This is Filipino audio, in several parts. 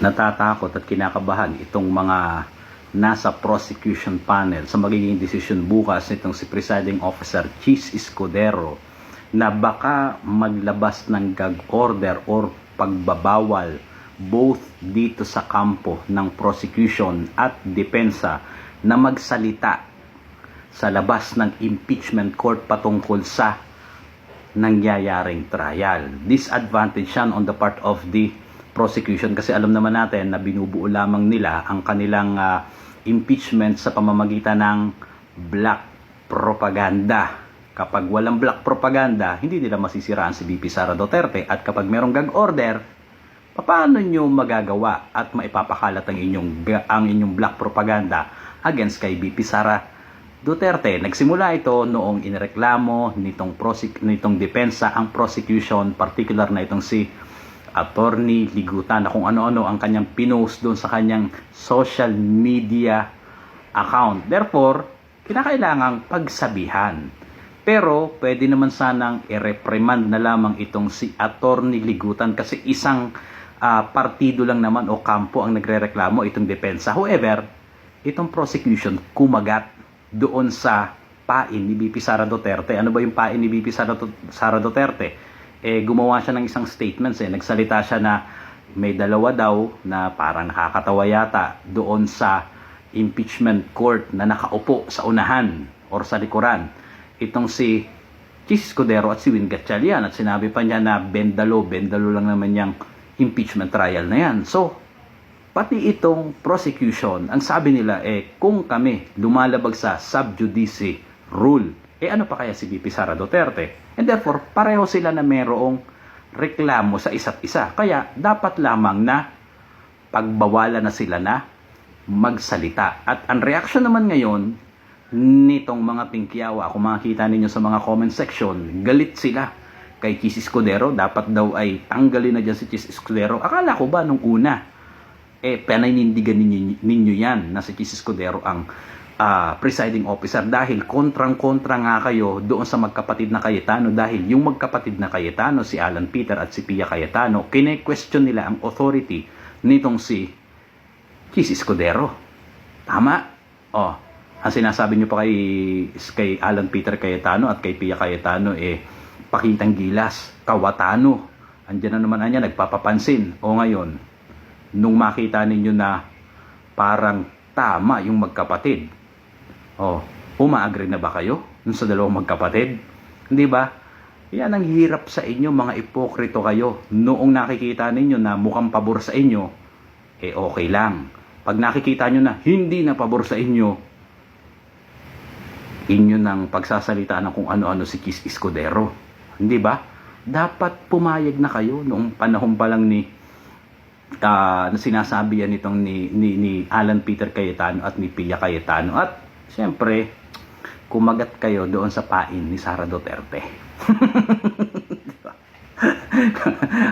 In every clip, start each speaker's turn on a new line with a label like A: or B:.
A: natatakot at kinakabahan itong mga nasa prosecution panel sa magiging desisyon bukas nitong si Presiding Officer Chis Escudero na baka maglabas ng gag order or pagbabawal both dito sa kampo ng prosecution at depensa na magsalita sa labas ng impeachment court patungkol sa nangyayaring trial. Disadvantage yan on the part of the prosecution kasi alam naman natin na binubuo lamang nila ang kanilang impeachment sa pamamagitan ng black propaganda. Kapag walang black propaganda, hindi nila masisiraan si VP Sara Duterte, at kapag merong gag order, paano nyo magagawa at maipapakalat ang inyong black propaganda against kay VP Sara Duterte? Nagsimula ito noong inireklamo nitong depensa ang prosecution, particular na itong si Attorney Ligutan, na kung ano-ano ang kanyang pinost doon sa kanyang social media account. Therefore, kinakailangang pagsabihan. Pero pwede naman sanang i-reprimand na lamang itong si Attorney Ligutan kasi isang partido lang naman o kampo ang nagrereklamo, itong depensa. However, itong prosecution kumagat doon sa pain ni VP Sara Duterte. Ano ba yung pain ni VP Sara Duterte? Gumawa siya ng isang statements. Nagsalita siya na may dalawa daw na parang nakakatawa yata doon sa impeachment court na nakaupo sa unahan or sa likuran. Itong si Chis Escudero at si Win Gatchalian, at sinabi pa niya na bendalo lang naman yung impeachment trial na yan. So, pati itong prosecution, ang sabi nila kung kami lumalabag sa sub judice rule, ano pa kaya si VP Sara Duterte? And therefore, pareho sila na merong reklamo sa isa't isa. Kaya dapat lamang na pagbawalan na sila na magsalita. At ang reaction naman ngayon nitong mga pingkiyawa, kung makikita ninyo sa mga comment section, galit sila kay Chis Escudero. Dapat daw ay tanggalin na dyan si Chis Escudero. Akala ko ba nung una paninindigan ninyo yan na si Chis Escudero ang presiding officer, dahil kontrang-kontra nga kayo doon sa magkapatid na Cayetano, dahil yung magkapatid na Cayetano, si Alan Peter at si Pia Cayetano, kine-question nila ang authority nitong si Chis Escudero. Tama? Ang sinasabi nyo pa kay Alan Peter Cayetano at kay Pia Cayetano pakitang gilas, kawatano. Andiyan na naman nagpapapansin. Ngayon, nung makita ninyo na parang tama yung magkapatid, uma-agree na ba kayo sa dalawang magkapatid? Hindi ba? Yan ang hirap sa inyo, mga ipokrito kayo. Noong nakikita ninyo na mukhang pabor sa inyo, okay lang. Pag nakikita nyo na hindi na pabor sa inyo ng pagsasalita ng kung ano-ano si Chis Escudero. Hindi ba? Dapat pumayag na kayo noong panahon pa lang na sinasabi yan itong ni Alan Peter Cayetano at ni Pia Cayetano. At siyempre, kumagat kayo doon sa pain ni Sara Duterte.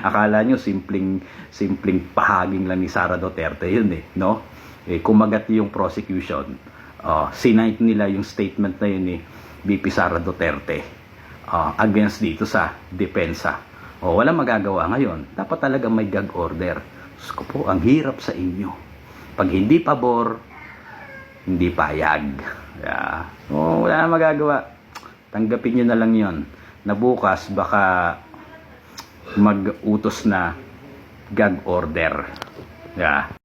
A: Akala nyo simpleng pahaging lang ni Sara Duterte yun no? Kumagat yung prosecution. Sinight nila yung statement na yun ni VP Sara Duterte against dito sa depensa. Walang magagawa ngayon. Dapat talaga may gag order. Diyos ko po, ang hirap sa inyo. Pag hindi pabor, hindi payag. Wala na magagawa. Tanggapin nyo na lang yon. Na bukas baka mag-utos na gag order.